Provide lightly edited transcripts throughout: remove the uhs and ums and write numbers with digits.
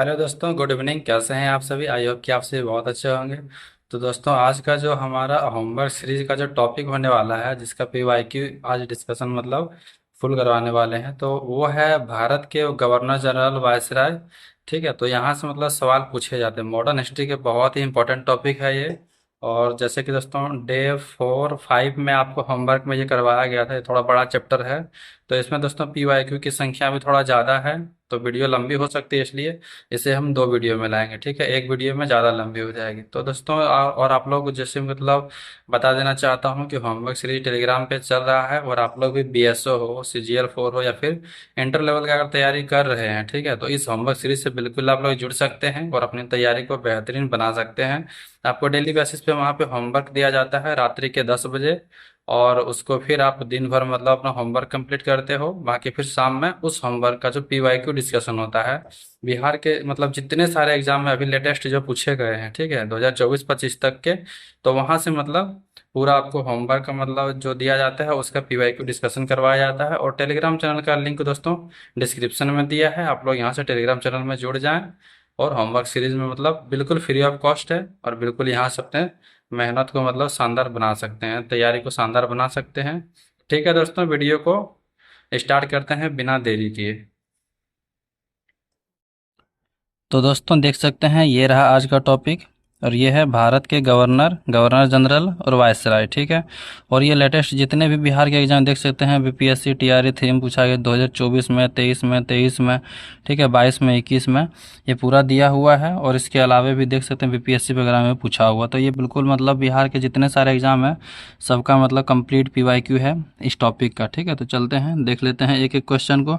Hello दोस्तों, good evening. कैसे हैं आप सभी? आई होप कि आप सभी बहुत अच्छे होंगे। तो दोस्तों, आज का जो हमारा होमवर्क सीरीज का जो टॉपिक होने वाला है, जिसका पीवाईक्यू आज डिस्कशन मतलब फुल करवाने वाले हैं, तो वो है भारत के गवर्नर जनरल वायसराय। ठीक है, तो यहाँ से मतलब सवाल पूछे जाते हैं। मॉडर्न हिस्ट्री के बहुत ही इंपॉर्टेंट टॉपिक है ये। और जैसे कि दोस्तों डे 4, 5 में आपको होमवर्क में ये करवाया गया था, ये थोड़ा बड़ा चैप्टर है। तो इसमें दोस्तों पीवाईक्यू की संख्या भी थोड़ा ज़्यादा है, तो वीडियो लंबी हो सकती है, इसलिए इसे हम दो वीडियो में लाएंगे। ठीक है, एक वीडियो में ज़्यादा लंबी हो जाएगी। तो दोस्तों और आप लोग को जैसे मतलब बता देना चाहता हूँ कि होमवर्क सीरीज टेलीग्राम पे चल रहा है, और आप लोग भी बीएसओ हो, CGL 4 हो, या फिर इंटर लेवल का अगर तैयारी कर रहे हैं, ठीक है, तो इस होमवर्क सीरीज से बिल्कुल आप लोग जुड़ सकते हैं और अपनी तैयारी को बेहतरीन बना सकते हैं। आपको डेली बेसिस पे वहाँ पे होमवर्क दिया जाता है रात्रि के 10 बजे, और उसको फिर आप दिन भर मतलब अपना होमवर्क कंप्लीट करते हो। बाकी फिर शाम में उस होमवर्क का जो पीवाईक्यू डिस्कशन होता है, बिहार के मतलब जितने सारे एग्जाम में अभी लेटेस्ट जो पूछे गए हैं, ठीक है, 2024-25 तक के, तो वहां से मतलब पूरा आपको होमवर्क का मतलब जो दिया जाता है उसका पीवाईक्यू डिस्कशन करवाया जाता है। और टेलीग्राम चैनल का लिंक दोस्तों डिस्क्रिप्शन में दिया है, आप लोग यहाँ से टेलीग्राम चैनल में जुड़ जाएं। और होमवर्क सीरीज में मतलब बिल्कुल फ्री ऑफ कॉस्ट है, और बिल्कुल यहाँ से अपने मेहनत को मतलब शानदार बना सकते हैं, तैयारी को शानदार बना सकते हैं। ठीक है दोस्तों, वीडियो को स्टार्ट करते हैं बिना देरी किए। तो दोस्तों देख सकते हैं ये रहा आज का टॉपिक। और ये है भारत के गवर्नर गवर्नर जनरल और वायसराय। ठीक है, और ये लेटेस्ट जितने भी बिहार के एग्जाम देख सकते हैं, बीपीएससी टीआरई थीम पूछा गया 2024 में, 23 में, ठीक है, 22 में, 21 में, ये पूरा दिया हुआ है। और इसके अलावा भी देख सकते हैं बीपीएससी वगैरह में पूछा हुआ। तो ये बिल्कुल मतलब बिहार के जितने सारे एग्जाम है सबका मतलब कंप्लीट पीवाईक्यू है इस टॉपिक का। ठीक है, तो चलते हैं देख लेते हैं एक एक क्वेश्चन को।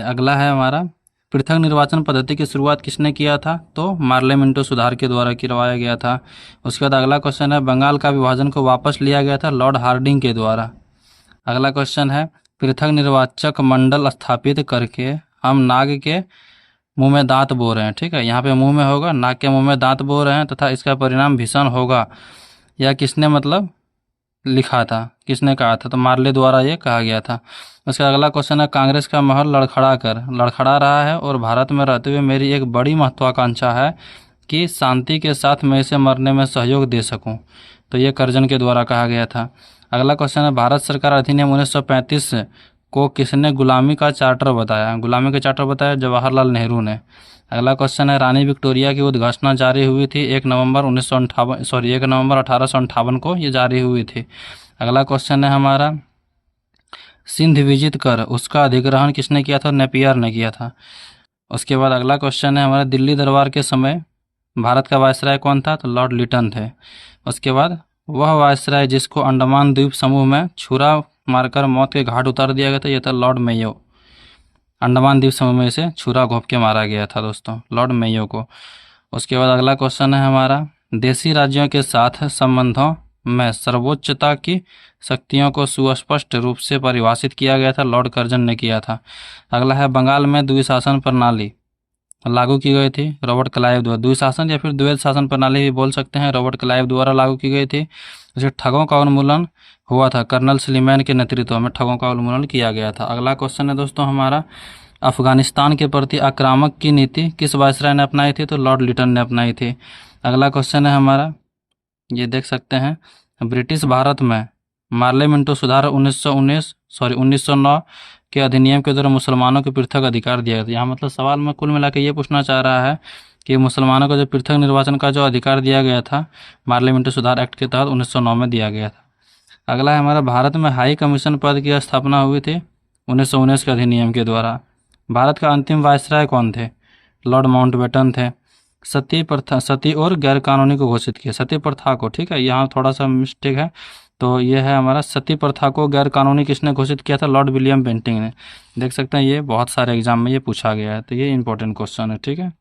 अगला है हमारा, पृथक निर्वाचन पद्धति की शुरुआत किसने किया था? तो मार्लेमेंटो सुधार के द्वारा करवाया गया था। उसके बाद अगला क्वेश्चन है, बंगाल का विभाजन को वापस लिया गया था लॉर्ड हार्डिंग के द्वारा। अगला क्वेश्चन है, पृथक निर्वाचक मंडल स्थापित करके हम नाग के मुंह में दांत बो रहे हैं। ठीक है, यहाँ पे मुंह में होगा, नाग के मुंह में दांत बो रहे हैं तथा इसका परिणाम भीषण होगा, या किसने मतलब लिखा था, किसने कहा था? तो मार्ले द्वारा ये कहा गया था। उसका अगला क्वेश्चन है, कांग्रेस का महल लड़खड़ा रहा है और भारत में रहते हुए मेरी एक बड़ी महत्वाकांक्षा है कि शांति के साथ मैं इसे मरने में सहयोग दे सकूं। तो ये करजन के द्वारा कहा गया था। अगला क्वेश्चन है, भारत सरकार अधिनियम 1935 को किसने गुलामी का चार्टर बताया? गुलामी का चार्टर बताया जवाहरलाल नेहरू ने। अगला क्वेश्चन है, रानी विक्टोरिया की उद्घोषणा जारी हुई थी 1 नवंबर 1858 को ये जारी हुई थी। अगला क्वेश्चन है हमारा, सिंध विजित कर उसका अधिग्रहण किसने किया था? नेपियर ने किया था। उसके बाद अगला क्वेश्चन है हमारा, दिल्ली दरबार के समय भारत का वायसराय कौन था? तो लॉर्ड लिटन थे। उसके बाद, वह वायसराय जिसको अंडमान द्वीप समूह में छुरा मारकर मौत के घाट उतार दिया गया था, यह था लॉर्ड मेयो। अंडमान द्वीप समूह में इसे छुरा घोंप के मारा गया था दोस्तों, लॉर्ड मेयो को। उसके बाद अगला क्वेश्चन है हमारा, देशी राज्यों के साथ संबंधों में सर्वोच्चता की शक्तियों को सुस्पष्ट रूप से परिभाषित किया गया था, लॉर्ड कर्जन ने किया था। अगला है, बंगाल में द्विशासन प्रणाली लागू की गई थी रॉबर्ट क्लाइव द्वारा। द्विशासन या फिर द्वैध शासन प्रणाली भी बोल सकते हैं, रॉबर्ट क्लाइव द्वारा लागू की गई थी। उसे ठगों का उन्मूलन हुआ था, कर्नल सलीमैन के नेतृत्व में ठगों का उन्मूलन किया गया था। अगला क्वेश्चन है दोस्तों हमारा, अफगानिस्तान के प्रति आक्रामक की नीति किस वायसराय ने अपनाई थी? तो लॉर्ड लिटन ने अपनाई थी। अगला क्वेश्चन है हमारा, ये देख सकते हैं, ब्रिटिश भारत में पार्लियामेंटो सुधार 1909 के अधिनियम के द्वारा मुसलमानों को पृथक अधिकार दिया गया था। यहाँ मतलब सवाल में कुल मिला के ये पूछना चाह रहा है कि मुसलमानों को जो पृथक निर्वाचन का जो अधिकार दिया गया था पार्लियामेंटो सुधार एक्ट के तहत 1909 में दिया गया था। अगला है हमारा, भारत में हाई कमीशन पद की स्थापना हुई थी 1919 के अधिनियम के द्वारा। भारत का अंतिम वायसराय कौन थे? लॉर्ड माउंटबेटन थे। सती प्रथा, सती और गैर कानूनी को घोषित किया, सती प्रथा को। ठीक है, यहाँ थोड़ा सा मिस्टेक है, तो ये है हमारा, सती प्रथा को गैर कानूनी किसने घोषित किया था? लॉर्ड विलियम बेंटिंग ने। देख सकते हैं ये बहुत सारे एग्जाम में ये पूछा गया है, तो ये इंपॉर्टेंट क्वेश्चन है। ठीक है,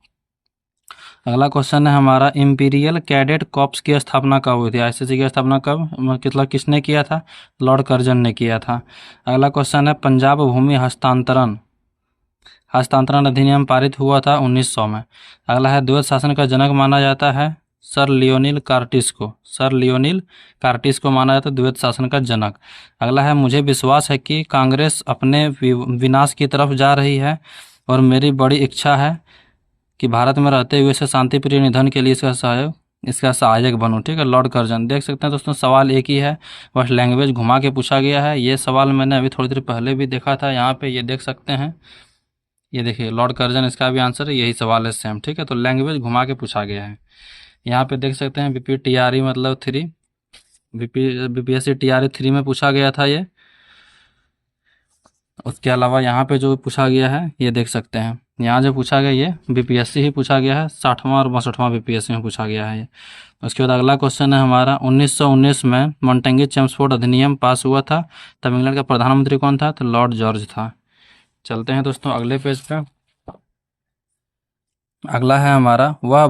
अगला क्वेश्चन है हमारा, इंपीरियल कैडेट कॉर्प्स की स्थापना कब हुई थी? आईसीसी की स्थापना कब मतलब किसने किया था? लॉर्ड कर्जन ने किया था। अगला क्वेश्चन है, पंजाब भूमि हस्तांतरण हस्तांतरण अधिनियम पारित हुआ था 1900 में। अगला है, द्वैध शासन का जनक माना जाता है सर लियोनिल कार्टिस को। सर लियोनिल कार्टिस को माना जाता है द्वैध शासन का जनक। अगला है, मुझे विश्वास है कि कांग्रेस अपने विनाश की तरफ जा रही है और मेरी बड़ी इच्छा है कि भारत में रहते हुए इसे शांति प्रिय निधन के लिए इसका सहायक बनूं। ठीक है, लॉर्ड कर्जन। देख सकते हैं दोस्तों, सवाल एक ही है, बस लैंग्वेज घुमा के पूछा गया है। ये सवाल मैंने अभी थोड़ी देर पहले भी देखा था, यहाँ पे ये देख सकते हैं, ये देखिए लॉर्ड कर्जन इसका भी आंसर है, यही सवाल है सेम। ठीक है, तो लैंग्वेज घुमा के पूछा गया है। यहाँ पे देख सकते हैं BPTRE मतलब 3, BPSC TRE 3 में पूछा गया था ये। उसके अलावा यहाँ पे जो पूछा गया है ये देख सकते हैं, यहाँ जो पूछा गया ये BPSC ही पूछा गया है, 60वां और 62वां BPSC में पूछा गया है ये। उसके बाद अगला क्वेश्चन है हमारा, 1919 में मॉन्टेग्यू चेम्सफोर्ड अधिनियम पास हुआ था, तब इंग्लैंड का प्रधानमंत्री कौन था? तो लॉर्ड जॉर्ज था। चलते हैं दोस्तों अगले पेज पे। अगला है हमारा, वह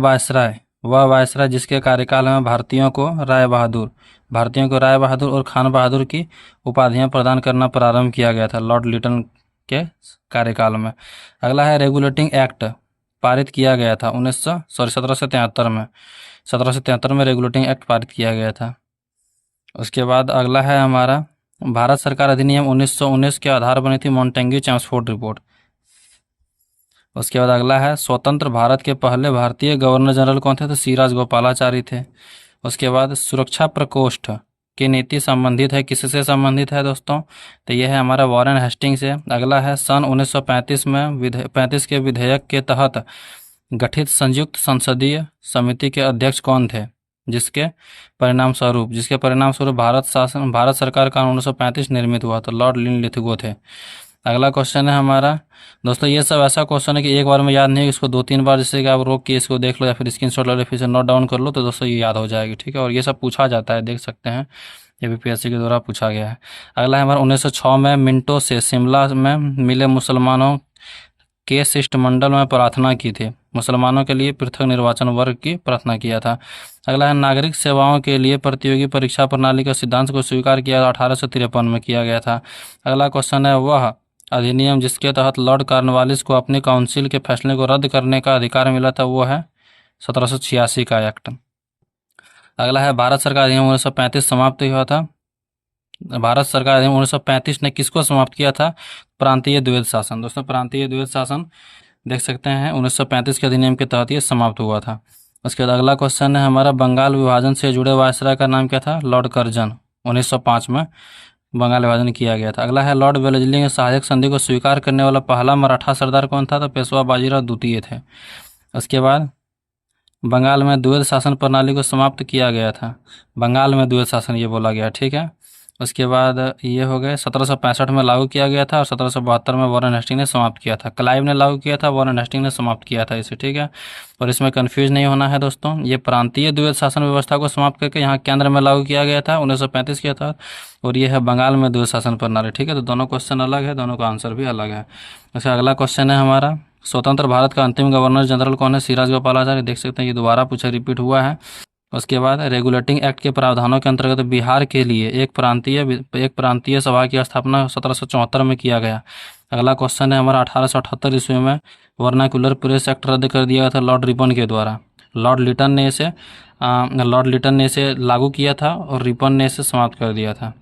वायसराय जिसके कार्यकाल में भारतीयों को राय बहादुर और खान बहादुर की उपाधियां प्रदान करना प्रारंभ किया गया था, लॉर्ड लिटन के कार्यकाल में। अगला है, रेगुलेटिंग एक्ट पारित किया गया था 1773 में, 1773 में रेगुलेटिंग एक्ट पारित किया गया था। उसके बाद अगला है हमारा, भारत सरकार अधिनियम 1919 के आधार बनी थी मॉन्टेग्यू चेम्सफोर्ड रिपोर्ट। उसके बाद अगला है, स्वतंत्र भारत के पहले भारतीय गवर्नर जनरल कौन थे? तो सी राजगोपालाचारी थे। उसके बाद, सुरक्षा प्रकोष्ठ की नीति संबंधित है, किससे संबंधित है दोस्तों? तो यह है हमारा वॉरेन हेस्टिंग्स से। अगला है, सन 1935 में 35 के विधेयक के तहत गठित संयुक्त संसदीय समिति के अध्यक्ष कौन थे? जिसके परिणाम स्वरूप भारत सरकार कानून 1935 निर्मित हुआ, तो लॉर्ड लिनलिथगो थे। अगला क्वेश्चन है हमारा, दोस्तों ये सब ऐसा क्वेश्चन है कि एक बार में याद नहीं है, इसको 2-3 बार, जैसे कि आप रोक के इसको देख लो या फिर स्क्रीनशॉट ले लो, फिर से नोट डाउन कर लो, तो दोस्तों ये याद हो जाएगी। ठीक है, और ये सब पूछा जाता है, देख सकते हैं, ये BPSC के द्वारा पूछा गया है। अगला है हमारा, 1906 में मिंटो से शिमला में मिले मुसलमानों के शिष्टमंडल में प्रार्थना की थी, मुसलमानों के लिए पृथक निर्वाचन वर्ग की प्रार्थना किया था। अगला है, नागरिक सेवाओं के लिए प्रतियोगी परीक्षा प्रणाली के सिद्धांत को स्वीकार किया 1853 में किया गया था। अगला क्वेश्चन है, वह अधिनियम जिसके तहत लॉर्ड कॉर्नवालिस को अपनी काउंसिल के फैसले को रद्द करने का अधिकार मिला था, वो है 1786 का एक्ट। अगला है, भारत सरकार अधिनियम 1935 समाप्त हुआ था। भारत सरकार अधिनियम 1935 ने किसको समाप्त किया था? प्रांतीय द्वैध शासन। दोस्तों प्रांतीय द्वैध शासन देख सकते हैं 1935 के अधिनियम के तहत ये समाप्त हुआ था। उसके बाद अगला क्वेश्चन है हमारा, बंगाल विभाजन से जुड़े वायसराय का नाम क्या था? Lord Curzon. 1905 में बंगाल विभाजन किया गया था। अगला है, लॉर्ड वेलेस्ली के सहायक संधि को स्वीकार करने वाला पहला मराठा सरदार कौन था? तो पेशवा बाजीराव द्वितीय थे। उसके बाद, बंगाल में द्वैध शासन प्रणाली को समाप्त किया गया था, बंगाल में द्वैध शासन ये बोला गया। ठीक है, उसके बाद ये हो गए, 1765 में लागू किया गया था और 1772 में वॉरेन हेस्टिंग ने समाप्त किया था। क्लाइव ने लागू किया था, वॉरेन हेस्टिंग ने समाप्त किया था इसे। ठीक है, और इसमें कंफ्यूज नहीं होना है दोस्तों, ये प्रांतीय द्वैध शासन व्यवस्था को समाप्त करके यहाँ केंद्र में लागू किया गया था 1935 के तहत, और ये है बंगाल में द्वैध शासन प्रणाली। ठीक है, तो दोनों क्वेश्चन अलग है, दोनों का आंसर भी अलग है। अच्छा, अगला क्वेश्चन है हमारा, स्वतंत्र भारत का अंतिम गवर्नर जनरल कौन है? सी राजगोपालाचारी। देख सकते हैं ये दोबारा पूछा, रिपीट हुआ है। उसके बाद, रेगुलेटिंग एक्ट के प्रावधानों के अंतर्गत बिहार के लिए एक प्रांतीय सभा की स्थापना 1774 में किया गया। अगला क्वेश्चन है हमारा, 1878 ईस्वी में वर्नाक्युलर प्रेस एक्ट रद्द कर दिया गया था लॉर्ड रिपन के द्वारा। लॉर्ड लिटन ने इसे लागू किया था और रिपन ने इसे समाप्त कर दिया था।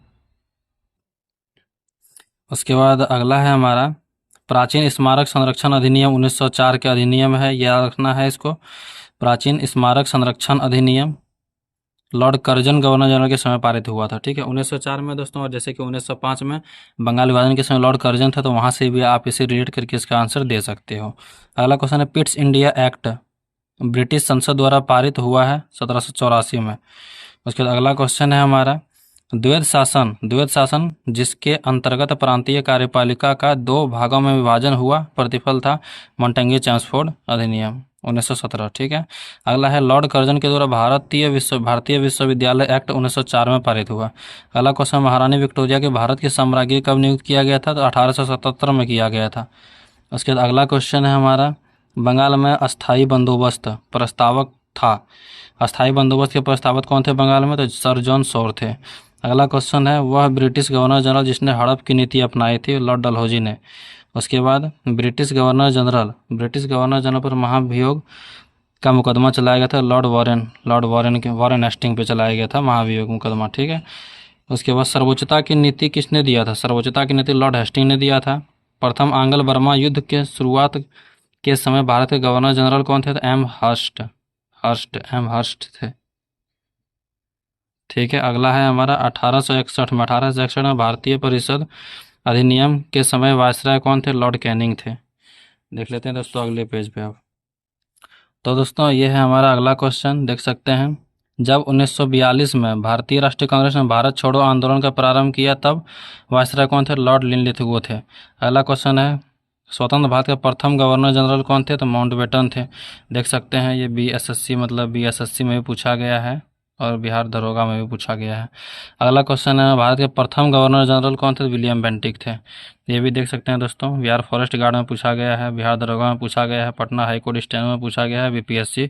उसके बाद अगला है हमारा, प्राचीन स्मारक संरक्षण अधिनियम 1904 के अधिनियम है, याद रखना है इसको। प्राचीन स्मारक संरक्षण अधिनियम लॉर्ड कर्जन गवर्नर जनरल के समय पारित हुआ था। ठीक है, 1904 में दोस्तों, और जैसे कि 1905 में बंगाल विभाजन के समय लॉर्ड कर्जन था, तो वहाँ से भी आप इसे रिलेट करके इसका आंसर दे सकते हो। अगला क्वेश्चन है, पिट्स इंडिया एक्ट ब्रिटिश संसद द्वारा पारित हुआ है 1784 में। उसके बाद अगला क्वेश्चन है हमारा, द्वैध शासन जिसके अंतर्गत प्रांतीय कार्यपालिका का 2 भागों में विभाजन हुआ प्रतिफल था, मॉन्टेग्यू चेम्सफोर्ड अधिनियम 1917। ठीक है, अगला है, लॉर्ड कर्जन के द्वारा भारतीय विश्वविद्यालय एक्ट 1904 में पारित हुआ। अगला क्वेश्चन, महारानी विक्टोरिया के भारत की साम्राज्ञी कब नियुक्त किया गया था? तो 1877 में किया गया था। उसके बाद अगला क्वेश्चन है हमारा, बंगाल में अस्थायी बंदोबस्त प्रस्तावक था, अस्थायी बंदोबस्त के प्रस्तावक कौन थे बंगाल में? तो सर जॉन शोर थे। अगला क्वेश्चन है, वह ब्रिटिश गवर्नर जनरल जिसने हड़प की नीति अपनाई थी, लॉर्ड डलहौजी ने। उसके बाद, ब्रिटिश गवर्नर जनरल पर महाभियोग का मुकदमा चलाया गया था, वॉरेन हेस्टिंग पे चलाया गया था महाभियोग मुकदमा। ठीक है, उसके बाद, सर्वोच्चता की नीति किसने दिया था? सर्वोच्चता की नीति लॉर्ड हेस्टिंग ने दिया था। प्रथम आंग्ल बर्मा युद्ध के शुरुआत के समय भारत के गवर्नर जनरल कौन थे? तो एम हर्स्ट थे। ठीक है, अगला है हमारा 1861 में। 1861 में भारतीय परिषद अधिनियम के समय वायसराय कौन थे? लॉर्ड कैनिंग थे। देख लेते हैं दोस्तों अगले पेज पे आप। तो दोस्तों ये है हमारा अगला क्वेश्चन, देख सकते हैं। जब 1942 में भारतीय राष्ट्रीय कांग्रेस ने भारत छोड़ो आंदोलन का प्रारंभ किया तब वायसराय कौन थे? लॉर्ड लिनलिथगो थे। अगला क्वेश्चन है, स्वतंत्र भारत के प्रथम गवर्नर जनरल कौन थे? तो माउंटबेटन थे। देख सकते हैं ये बीएसएससी में भी पूछा गया है और बिहार दरोगा में भी पूछा गया है। अगला क्वेश्चन है, भारत के प्रथम गवर्नर जनरल कौन थे? विलियम बेंटिक थे। ये भी देख सकते हैं दोस्तों, बिहार फॉरेस्ट गार्ड में पूछा गया है, बिहार दरोगा में पूछा गया है, पटना हाईकोर्ट स्टैनो में पूछा गया है, बीपीएससी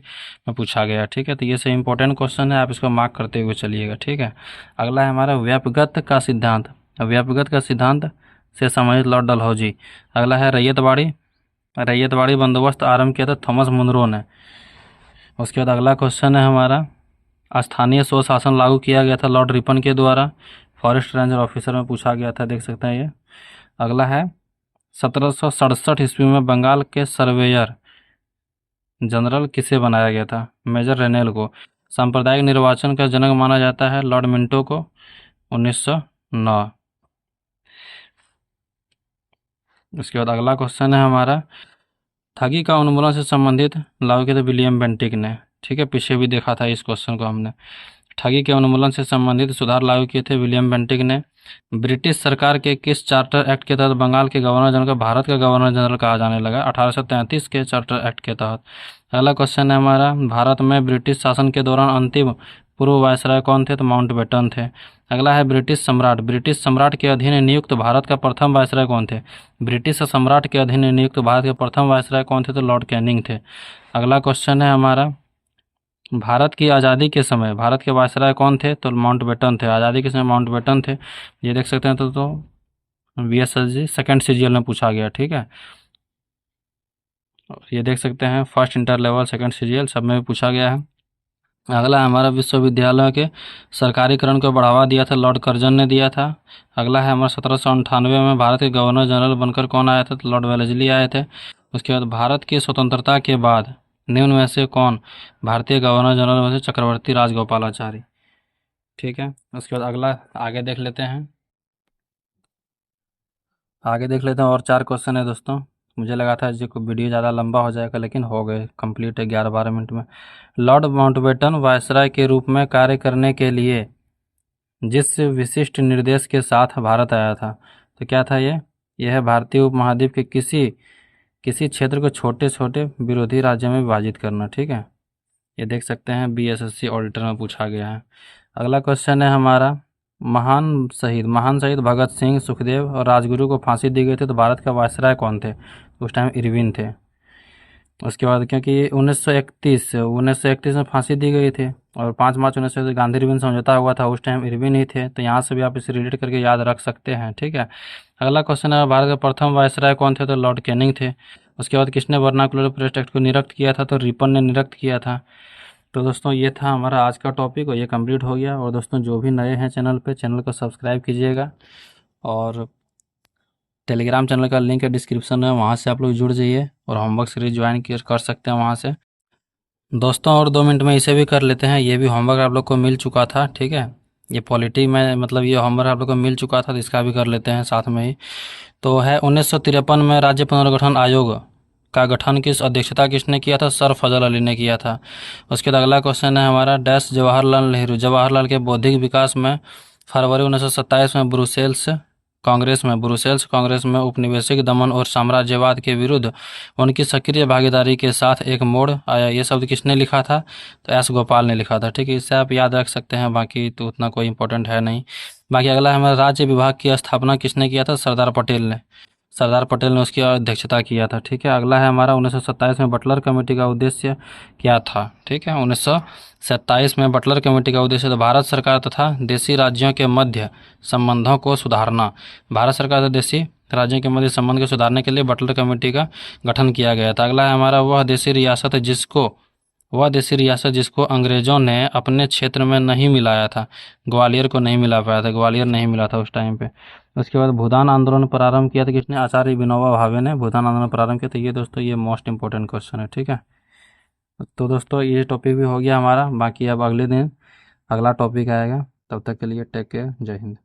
में पूछा गया है। ठीक है, तो ये से इंपॉर्टेंट क्वेश्चन है, आप इसको मार्क करते हुए चलिएगा। ठीक है, अगला है हमारा व्यापगत का सिद्धांत। व्यापगत का सिद्धांत से संबंधित लॉर्ड डलहौजी। अगला है रैयतवाड़ी बंदोबस्त आरंभ किया था थॉमस मुनरो ने। उसके बाद अगला क्वेश्चन है हमारा, स्थानीय स्वशासन लागू किया गया था लॉर्ड रिपन के द्वारा। फॉरेस्ट रेंजर ऑफिसर में पूछा गया था, देख सकते हैं ये। अगला है 1767 ईस्वी में बंगाल के सर्वेयर जनरल किसे बनाया गया था? मेजर रेनेल को। सांप्रदायिक निर्वाचन का जनक माना जाता है लॉर्ड मिंटो को, 1909। उसके बाद अगला क्वेश्चन है हमारा, ठगी का उन्मूलन से संबंधित लागू किया था विलियम बेंटिक ने। ठीक है, पीछे भी देखा था इस क्वेश्चन को हमने। ठगी के उन्मूलन से संबंधित सुधार लागू किए थे विलियम बेंटिक ने। ब्रिटिश सरकार के किस चार्टर एक्ट के तहत बंगाल के गवर्नर जनरल को भारत का गवर्नर जनरल कहा जाने लगा? 1833 के चार्टर एक्ट के तहत। अगला क्वेश्चन है हमारा, भारत में ब्रिटिश शासन के दौरान अंतिम पूर्व वायसराय कौन थे? तो माउंटबेटन थे। अगला है ब्रिटिश सम्राट के अधीन नियुक्त भारत का प्रथम वायसराय कौन थे? ब्रिटिश सम्राट के अधीन नियुक्त भारत के प्रथम वायसराय कौन थे? तो लॉर्ड कैनिंग थे। अगला क्वेश्चन है हमारा, भारत की आज़ादी के समय भारत के वायसराय कौन थे? तो माउंटबेटन थे। आज़ादी के समय माउंटबेटन थे, ये देख सकते हैं। तो बीएसएसजी सेकंड सीजीएल में पूछा गया। ठीक है, ये देख सकते हैं first inter level second CGL सब में भी पूछा गया है। अगला हमारा विश्वविद्यालयों के सरकारीकरण को बढ़ावा दिया था लॉर्ड कर्जन ने दिया था। अगला है हमारा 1798 में भारत के गवर्नर जनरल बनकर कौन आया था? तो लॉर्ड वेलेस्ली आए थे। उसके बाद भारत की स्वतंत्रता के बाद निम्न में से कौन भारतीय गवर्नर जनरल में से? चक्रवर्ती राजगोपालाचारी। ठीक है, उसके बाद अगला आगे देख लेते हैं। और 4 क्वेश्चन है दोस्तों। मुझे लगा था जी को वीडियो ज़्यादा लंबा हो जाएगा, लेकिन हो गए कंप्लीट है 11-12 मिनट में। लॉर्ड माउंटबेटन वायसराय के रूप में कार्य करने के लिए जिस विशिष्ट निर्देश के साथ भारत आया था, तो क्या था ये? यह है भारतीय उपमहाद्वीप के किसी क्षेत्र को छोटे छोटे विरोधी राज्यों में विभाजित करना। ठीक है, ये देख सकते हैं बीएसएससी ऑडिटर में पूछा गया है। अगला क्वेश्चन है हमारा, महान शहीद भगत सिंह, सुखदेव और राजगुरु को फांसी दी गई थी, तो भारत का वायसराय कौन थे? उस टाइम इरविन थे। उसके बाद क्योंकि 1931 में फांसी दी गई थी और 5 मार्च 1931 गांधी इरविन समझौता हुआ था, उस टाइम इरविन ही थे। तो यहाँ से भी आप इसे रिलेट करके याद रख सकते हैं। ठीक है, अगला क्वेश्चन है, भारत के प्रथम वायसराय कौन थे? तो लॉर्ड कैनिंग थे। उसके बाद किसने वर्नाकुलर प्रेस एक्ट को निरस्त किया था? तो रिपन ने निरस्त किया था। तो दोस्तों ये था हमारा आज का टॉपिक और ये कंप्लीट हो गया। और दोस्तों जो भी नए हैं चैनल पे, चैनल को सब्सक्राइब कीजिएगा और टेलीग्राम चैनल का लिंक है डिस्क्रिप्शन में, वहाँ से आप लोग जुड़ जाइए और होमवर्क सीरीज ज्वाइन कर सकते हैं वहाँ से। दोस्तों और 2 मिनट में इसे भी कर लेते हैं, ये भी होमवर्क आप लोग को मिल चुका था। ठीक है, ये पॉलिटी में मतलब ये होमवर्क आप लोग को मिल चुका था, तो इसका भी कर लेते हैं साथ में ही। तो है 1953 में राज्य पुनर्गठन आयोग का गठन किस अध्यक्षता किसने किया था? सर फजल अली ने किया था। उसके बाद अगला क्वेश्चन है हमारा, डैश जवाहरलाल के बौद्धिक विकास में फरवरी 1927 में ब्रुसेल्स कांग्रेस में उपनिवेशिक दमन और साम्राज्यवाद के विरुद्ध उनकी सक्रिय भागीदारी के साथ एक मोड़ आया। ये शब्द किसने लिखा था? तो एस गोपाल ने लिखा था। ठीक है, इससे आप याद रख सकते हैं, बाकी तो उतना कोई इंपॉर्टेंट है नहीं। बाकी अगला हमारा, राज्य विभाग की स्थापना किसने किया था? सरदार पटेल ने उसकी अध्यक्षता किया था। ठीक है, अगला है हमारा 1927 में बटलर कमेटी का उद्देश्य क्या था? ठीक है, 1927 में बटलर कमेटी का उद्देश्य तो भारत सरकार तथा देशी राज्यों के मध्य संबंधों को सुधारना। भारत सरकार तथा देशी राज्यों के मध्य संबंध को सुधारने के लिए बटलर कमेटी का गठन किया गया था। अगला है हमारा, वह देशी रियासत जिसको वह देशी रियासत जिसको अंग्रेजों ने अपने क्षेत्र में नहीं मिलाया था। ग्वालियर को नहीं मिला पाया था, ग्वालियर नहीं मिला था उस टाइम पे। उसके बाद भूदान आंदोलन प्रारंभ किया था किसने? आचार्य विनोबा भावे ने भूदान आंदोलन प्रारंभ किया था। ये दोस्तों ये मोस्ट इंपॉर्टेंट क्वेश्चन है, ठीक है। तो दोस्तों ये टॉपिक भी हो गया हमारा, बाकी अब अगले दिन अगला टॉपिक आएगा। तब तक के लिए टेक केयर, जय हिंद।